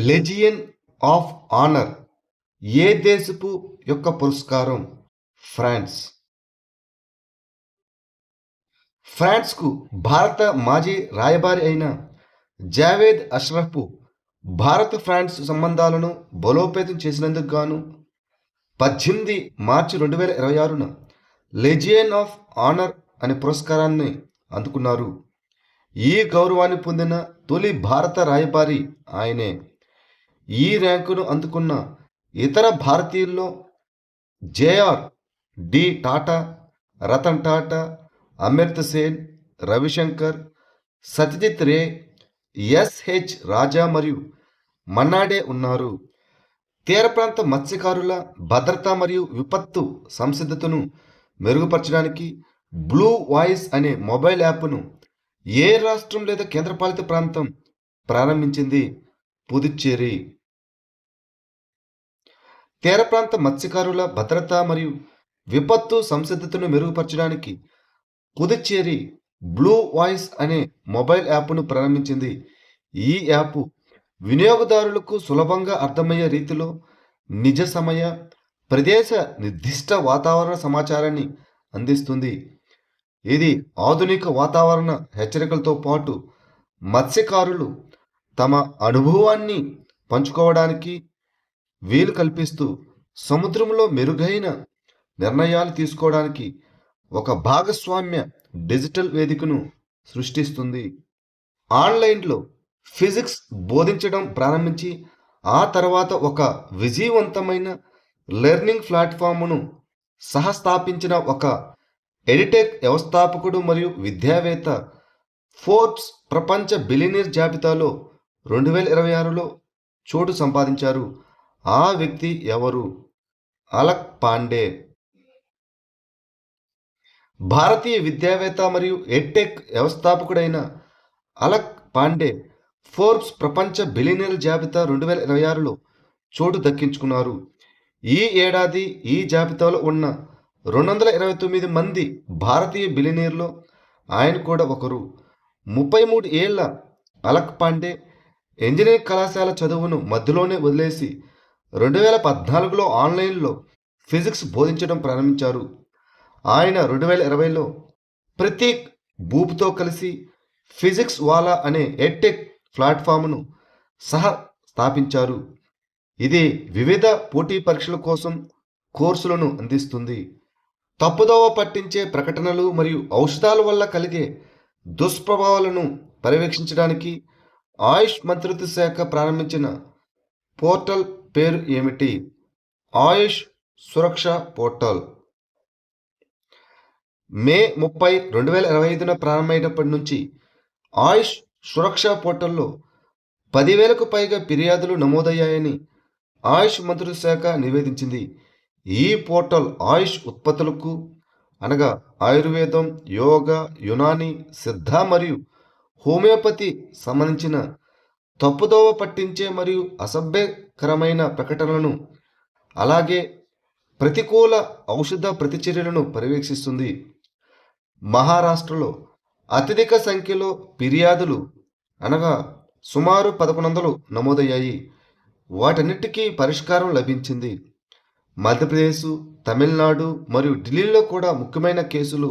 Legion of honour ఏ దేశపు యొక్క పురస్కారం? ఫ్రాన్స్. ఫ్రాన్స్కు భారత మాజీ రాయబారి అయిన జావేద్ అష్రఫ్ భారత ఫ్రాన్స్ సంబంధాలను బలోపేతం చేసినందుకు గాను 18 మార్చి 2026న లెజియన్ ఆఫ్ ఆనర్ అనే పురస్కారాన్ని అందుకున్నారు. ఈ గౌరవాన్ని పొందిన తొలి భారత రాయబారి ఆయనే. ఈ ర్యాంకును అందుకున్న ఇతర భారతీయుల్లో JR D Tata, Ratan Tata, Amartya Sen, Ravishankar, Satyajit Ray, SH రాజా మరియు మన్నాడే ఉన్నారు. తీర ప్రాంత మత్స్యకారుల భద్రత మరియు విపత్తు సంసిద్ధతను మెరుగుపరచడానికి బ్లూ వాయిస్ అనే మొబైల్ యాప్ను ఏ రాష్ట్రం లేదా కేంద్రపాలిత ప్రాంతం ప్రారంభించింది? పుదుచ్చేరి. తీర ప్రాంత మత్స్యకారుల భద్రత మరియు విపత్తు సంసిద్ధతను మెరుగుపరచడానికి పుదుచ్చేరి బ్లూ వాయిస్ అనే మొబైల్ యాప్ను ప్రారంభించింది. ఈ యాప్ వినియోగదారులకు సులభంగా అర్థమయ్యే రీతిలో నిజ సమయ, ప్రదేశ నిర్దిష్ట వాతావరణ సమాచారాన్ని అందిస్తుంది. ఇది ఆధునిక వాతావరణ హెచ్చరికలతో పాటు మత్స్యకారులు తమ అనుభవాన్ని పంచుకోవడానికి వీలు కల్పిస్తూ సముద్రంలో మెరుగైన నిర్ణయాలు తీసుకోవడానికి ఒక భాగస్వామ్య డిజిటల్ వేదికను సృష్టిస్తుంది. ఆన్లైన్లో ఫిజిక్స్ బోధించడం ప్రారంభించి ఆ తర్వాత ఒక విజయవంతమైన లెర్నింగ్ ప్లాట్ఫామ్ను సహస్థాపించిన ఒక ఎడిటెక్ వ్యవస్థాపకుడు మరియు విద్యావేత్త ఫోర్బ్స్ ప్రపంచ బిలియనీర్ జాబితాలో 2026లో చోటు సంపాదించారు. ఆ వ్యక్తి ఎవరు? అలక్ పాండే. భారతీయ విద్యావేత్త మరియు ఎడ్టెక్ వ్యవస్థాపకుడైన అలక్ పాండే ఫోర్బ్స్ ప్రపంచ బిలియనీర్ల జాబితా 2026లో చోటు దక్కించుకున్నారు. ఈ ఏడాది ఈ జాబితాలో ఉన్న 229 మంది భారతీయ బిలియనీర్లో ఆయన కూడా ఒకరు. 33 ఏళ్ల అలక్ పాండే ఇంజనీరింగ్ కళాశాల చదువును మధ్యలోనే వదిలేసి 2014లో ఆన్లైన్లో ఫిజిక్స్ బోధించడం ప్రారంభించారు. ఆయన 2020లో ప్రతీక్ బూప్తో కలిసి ఫిజిక్స్ వాలా అనే ఎడ్టెక్ ప్లాట్ఫామ్ను స్థాపించారు. ఇది వివిధ పోటీ పరీక్షల కోసం కోర్సులను అందిస్తుంది. తప్పుదోవ పట్టించే ప్రకటనలు మరియు ఔషధాల వల్ల కలిగే దుష్ప్రభావాలను పర్యవేక్షించడానికి ఆయుష్ మంత్రిత్వ శాఖ ప్రారంభించిన పోర్టల్ పేరు ఏమిటి? ఆయుష్ సురక్ష పోర్టల్. మే 30, 2025న ప్రారంభమైనప్పటి నుంచి ఆయుష్ సురక్ష పోర్టల్లో 10,000కు పైగా ఫిర్యాదులు నమోదయ్యాయని ఆయుష్ మంత్రిత్వ శాఖ నివేదించింది. ఈ పోర్టల్ ఆయుష్ ఉత్పత్తులకు అనగా ఆయుర్వేదం, యోగా, యునాని, సిద్ధ మరియు హోమియోపతి సంబంధించిన తప్పుదోవ పట్టించే మరియు అసభ్యకరమైన ప్రకటనలను అలాగే ప్రతికూల ఔషధ ప్రతిచర్యలను పర్యవేక్షిస్తుంది. మహారాష్ట్రలో అత్యధిక సంఖ్యలో ఫిర్యాదులు అనగా సుమారు 1100 నమోదయ్యాయి. వాటన్నిటికీ పరిష్కారం లభించింది. మధ్యప్రదేశ్, తమిళనాడు మరియు ఢిల్లీలో కూడా ముఖ్యమైన కేసులు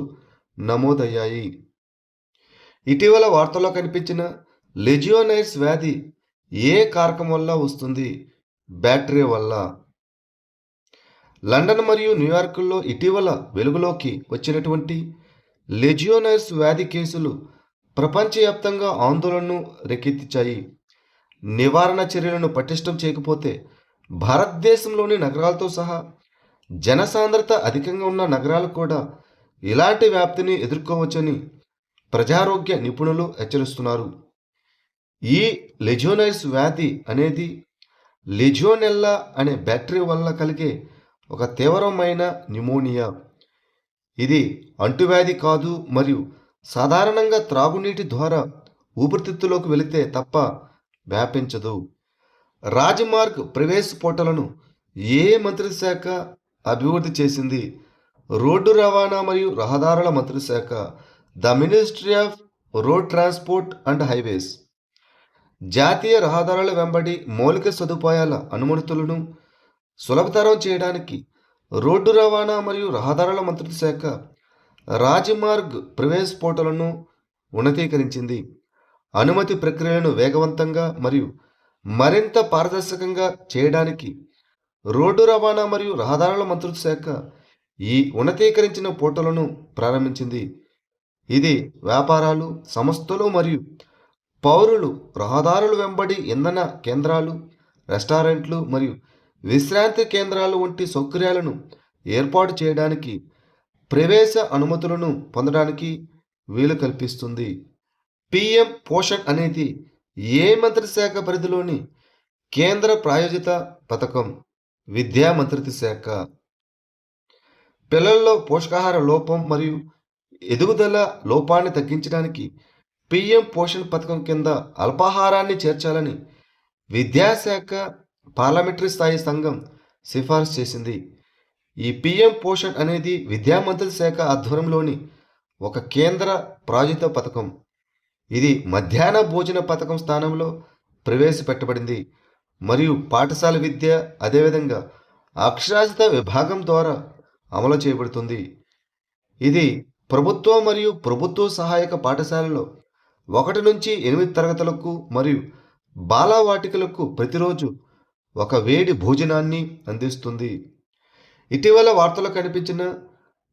నమోదయ్యాయి. ఇటీవల వార్తల్లో కనిపించిన లెజియోనైర్స్ వ్యాధి ఏ కారకం వల్ల వస్తుంది? బ్యాక్టీరియా వల్ల. లండన్ మరియు న్యూయార్క్లో ఇటీవల వెలుగులోకి వచ్చినటువంటి లెజియోనైర్స్ వ్యాధి కేసులు ప్రపంచవ్యాప్తంగా ఆందోళనను రేకెత్తించాయి. నివారణ చర్యలను పటిష్టం చేయకపోతే భారతదేశంలోని నగరాలతో సహా జనసాంద్రత అధికంగా ఉన్న నగరాలు కూడా ఇలాంటి వ్యాప్తిని ఎదుర్కోవచ్చని ప్రజారోగ్య నిపుణులు హెచ్చరిస్తున్నారు. ఈ లెజియోనైర్స్ వ్యాధి అనేది లెజియోనెల్లా అనే బ్యాక్టీరియా వల్ల కలిగే ఒక తీవ్రమైన న్యూమోనియా. ఇది అంటువ్యాధి కాదు మరియు సాధారణంగా త్రాగునీటి ద్వారా ఊపిరితిత్తులోకి వెళితే తప్ప వ్యాపించదు. రాజమార్గ్ ప్రవేశ పోర్టల్ను ఏ మంత్రిత్వ శాఖ అభివృద్ధి చేసింది? రోడ్డు రవాణా మరియు రహదారుల మంత్రిత్వ శాఖ, the ministry of road transport and highways. జాతీయ రహదారుల వెంబడి మౌలిక సదుపాయాల అనుమతులను సులభతరం చేయడానికి రోడ్డు రవాణా మరియు రహదారుల మంత్రిత్వ శాఖ రాజ్మార్గ్ ప్రవేశ పోర్టల్ను ఉన్నతీకరించింది. అనుమతి ప్రక్రియలను వేగవంతంగా మరియు మరింత పారదర్శకంగా చేయడానికి రోడ్డు రవాణా మరియు రహదారుల మంత్రిత్వ శాఖ ఈ ఉన్నతీకరించిన పోర్టల్ను ప్రారంభించింది. ఇది వ్యాపారాలు, సంస్థలు మరియు పౌరులు రహదారుల వెంబడి ఇంధన కేంద్రాలు, రెస్టారెంట్లు మరియు విశ్రాంతి కేంద్రాలు వంటి సౌకర్యాలను ఏర్పాటు చేయడానికి ప్రవేశ అనుమతులను పొందడానికి వీలు కల్పిస్తుంది. పిఎం పోషణ్ అనేది ఏ మంత్రిత్వ శాఖ పరిధిలోని కేంద్ర ప్రాయోజిత పథకం? విద్యా మంత్రిత్వ శాఖ. పిల్లల్లో పోషకాహార లోపం మరియు ఎదుగుదల లోపాన్ని తగ్గించడానికి పిఎం పోషణ్ పథకం కింద అల్పాహారాన్ని చేర్చాలని విద్యాశాఖ పార్లమెంటరీ స్థాయి సంఘం సిఫార్సు చేసింది. ఈ పిఎం పోషణ్ అనేది విద్యా మంత్రిత్వ శాఖ ఆధ్వర్యంలోని ఒక కేంద్ర ప్రాయోజిత పథకం. ఇది మధ్యాహ్న భోజన పథకం స్థానంలో ప్రవేశపెట్టబడింది మరియు పాఠశాల విద్య, అదేవిధంగా అక్షరాస్యత విభాగం ద్వారా అమలు చేయబడుతుంది. ఇది ప్రభుత్వ మరియు ప్రభుత్వ సహాయక పాఠశాలలో 1 నుంచి 8 తరగతులకు మరియు బాలవాటికలకు ప్రతిరోజు ఒక వేడి భోజనాన్ని అందిస్తుంది. ఇటీవల వార్తల్లో కనిపించిన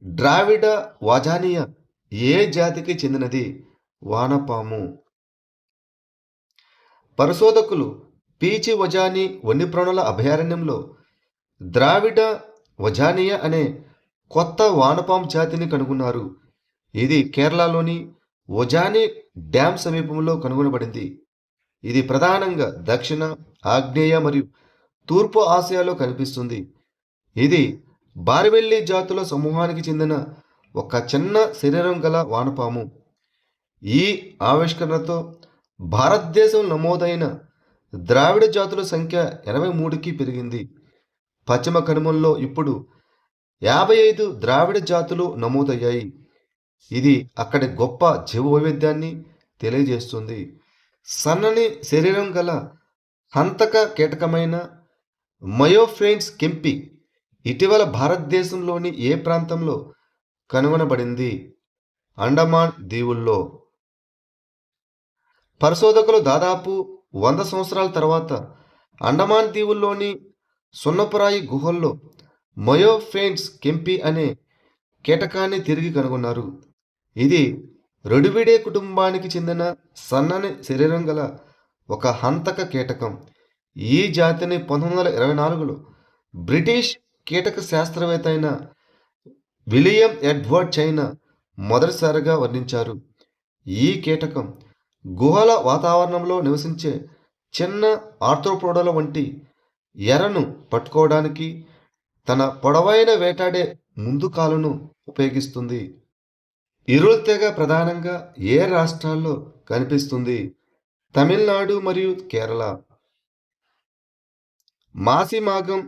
డ్రావిడ వాజానియా ఏ జాతికి చెందినది? వానపాము. పరిశోధకులు పీచి వజాని వన్యప్రాణుల అభయారణ్యంలో ద్రావిడ వజానియా అనే కొత్త వానపాము జాతిని కనుగొన్నారు. ఇది కేరళలోని వజాని డ్యామ్ సమీపంలో కనుగొనబడింది. ఇది ప్రధానంగా దక్షిణ, ఆగ్నేయ మరియు తూర్పు ఆసియాలో కనిపిస్తుంది. ఇది బారివెల్లి జాతుల సమూహానికి చెందిన ఒక చిన్న శరీరం గల వానపాము. ఈ ఆవిష్కరణతో భారతదేశం నమోదైన ద్రావిడ జాతుల సంఖ్య 83కి పెరిగింది. పశ్చిమ కనుమల్లో ఇప్పుడు 55 ద్రావిడ జాతులు నమోదయ్యాయి. ఇది అక్కడి గొప్ప జీవ వైవిధ్యాన్ని తెలియజేస్తుంది. సన్నని శరీరం గల హంతక కీటకమైన మయోఫ్రెన్స్ కెంపి ఇటీవల భారతదేశంలోని ఏ ప్రాంతంలో కనుగొనబడింది? అండమాన్ దీవుల్లో. పరిశోధకులు దాదాపు 100 సంవత్సరాల తర్వాత అండమాన్ దీవుల్లోని సున్నపురాయి గుహల్లో మయోఫ్రెన్స్ కెంపి అనే కీటకాన్ని తిరిగి కనుగొన్నారు. ఇది రొడివిడే కుటుంబానికి చెందిన సన్నని శరీరం గల ఒక హంతక కీటకం. ఈ జాతిని 1924లో బ్రిటిష్ కీటక శాస్త్రవేత్త అయిన విలియం ఎడ్వర్డ్ చైనా మొదటిసారిగా వర్ణించారు. ఈ కీటకం గుహల వాతావరణంలో నివసించే చిన్న ఆర్థ్రోపోడల వంటి ఎరను పట్టుకోవడానికి తన పొడవైన వేటాడే ముందు కాలును ఉపయోగిస్తుంది. ఇరుల్ తెగ ప్రధానంగా ఏ రాష్ట్రాల్లో కనిపిస్తుంది? తమిళనాడు మరియు కేరళ. మాసి మాగం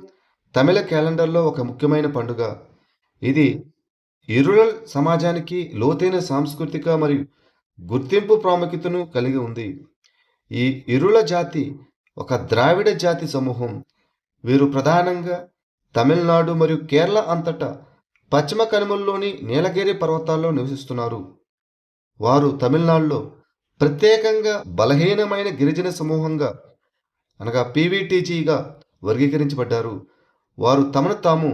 తమిళ క్యాలెండర్లో ఒక ముఖ్యమైన పండుగ. ఇది ఇరుళల్ సమాజానికి లోతైన సాంస్కృతిక మరియు గుర్తింపు ప్రాముఖ్యతను కలిగి ఉంది. ఈ ఇరుళ జాతి ఒక ద్రావిడ జాతి సమూహం. వీరు ప్రధానంగా తమిళనాడు మరియు కేరళ అంతటా పశ్చిమ కనుమల్లోని నీలగిరి పర్వతాల్లో నివసిస్తున్నారు. వారు తమిళనాడులో ప్రత్యేకంగా బలహీనమైన గిరిజన సమూహంగా అనగా పీవీటీజీగా వర్గీకరించబడ్డారు. వారు తమను తాము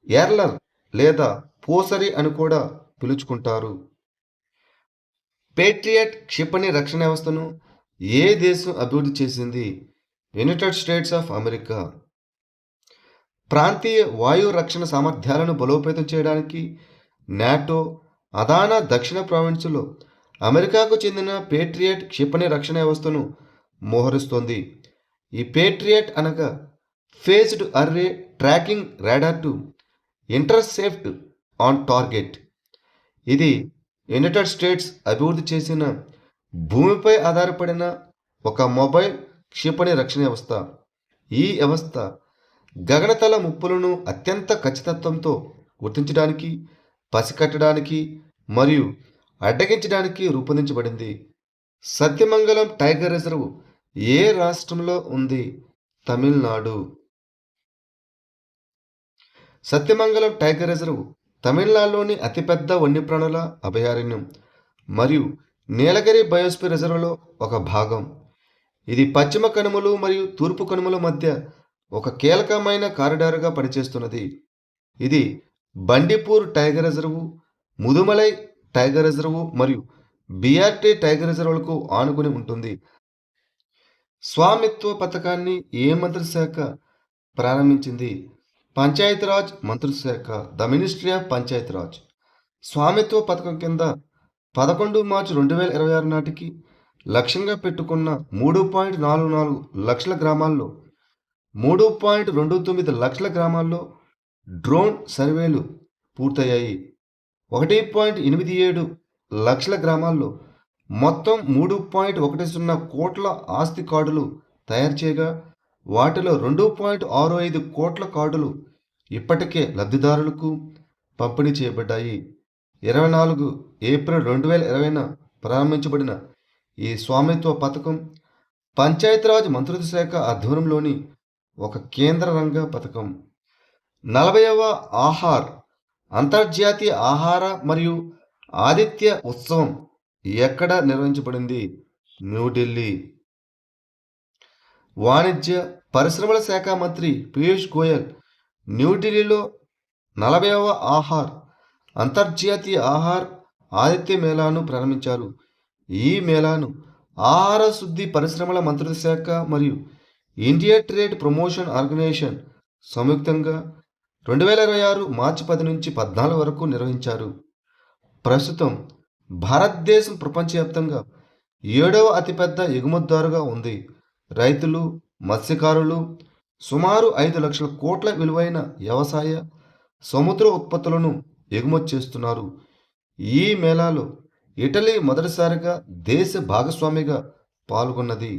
ఎర్లర్ లేదా పోసరి అని కూడా పిలుచుకుంటారు. పేట్రియట్ క్షిపణి రక్షణ వ్యవస్థను ఏ దేశం అభివృద్ధి చేసింది? United states of America. ప్రాంతీయ వాయు రక్షణ సామర్థ్యాలను బలోపేతం చేయడానికి నాటో అదానా దక్షిణ ప్రావిన్సులో అమెరికాకు చెందిన పేట్రియట్ క్షిపణి రక్షణ వ్యవస్థను మోహరిస్తోంది. ఈ పేట్రియట్ అనగా phased array tracking radar to intercept on target. ఇది యునైటెడ్ స్టేట్స్ అభివృద్ధి చేసిన భూమిపై ఆధారపడిన ఒక మొబైల్ క్షిపణి రక్షణ వ్యవస్థ. ఈ వ్యవస్థ గగనతల ముప్పులను అత్యంత ఖచ్చితత్వంతో గుర్తించడానికి, పసికట్టడానికి మరియు అడ్డగించడానికి రూపొందించబడింది. సత్యమంగళం టైగర్ రిజర్వ్ ఏ రాష్ట్రంలో ఉంది? తమిళనాడు. సత్యమంగళం టైగర్ రిజర్వ్ తమిళనాడులోని అతిపెద్ద వన్యప్రాణుల అభయారణ్యం మరియు నీలగిరి బయోస్ఫియర్ రిజర్వ్లో ఒక భాగం. ఇది పశ్చిమ కనుమలు మరియు తూర్పు కనుమల మధ్య ఒక కీలకమైన కారిడార్గా పనిచేస్తున్నది. ఇది Bandipur tiger reserve, Mudumalai tiger reserve మరియు బిఆర్టీ టైగర్ రిజర్వ్లకు ఆనుకుని ఉంటుంది. స్వామిత్వ పథకాన్ని ఏ మంత్రిత్వ శాఖ ప్రారంభించింది? పంచాయతీరాజ్ మంత్రిత్వ శాఖ, the ministry of Panchayati Raj. Swamitva పథకం కింద 11 మార్చి 2026 నాటికి లక్ష్యంగా పెట్టుకున్న 3.44 లక్షల గ్రామాల్లో 3.29 లక్షల గ్రామాల్లో డ్రోన్ సర్వేలు పూర్తయ్యాయి. 1.87 లక్షల గ్రామాల్లో మొత్తం 3.10 కోట్ల ఆస్తి కార్డులు తయారు చేయగా వాటిలో 2.65 కోట్ల కార్డులు ఇప్పటికే లబ్ధిదారులకు పంపిణీ చేయబడ్డాయి. 24 ఏప్రిల్ 2020న ప్రారంభించబడిన ఈ స్వామిత్వ పథకం పంచాయతీరాజ్ మంత్రిత్వ శాఖ ఆధ్వర్యంలోని ఒక కేంద్ర రంగ పథకం. 40వ ఆహార్ అంతర్జాతీయ ఆహార మరియు ఆతిథ్య ఉత్సవం ఎక్కడ నిర్వహించబడింది? న్యూఢిల్లీ. వాణిజ్య పరిశ్రమల శాఖ మంత్రి పీయూష్ గోయల్ న్యూఢిల్లీలో 40వ ఆహార్ అంతర్జాతీయ ఆహార్ ఆతిథ్య మేళాను ప్రారంభించారు. ఈ మేళాను ఆహార శుద్ధి పరిశ్రమల మంత్రిత్వ శాఖ మరియు ఇండియా ట్రేడ్ ప్రమోషన్ ఆర్గనైజేషన్ సంయుక్తంగా 2026 మార్చి 10 నుంచి 14 వరకు నిర్వహించారు. ప్రస్తుతం భారతదేశం ప్రపంచవ్యాప్తంగా 7వ అతిపెద్ద ఎగుమతిదారుగా ఉంది. రైతులు, మత్స్యకారులు సుమారు 5 లక్షల కోట్ల విలువైన వ్యవసాయ, సముద్ర ఉత్పత్తులను ఎగుమతి చేస్తున్నారు. ఈ మేళాలో ఇటలీ మొదటిసారిగా దేశ భాగస్వామిగా పాల్గొన్నది.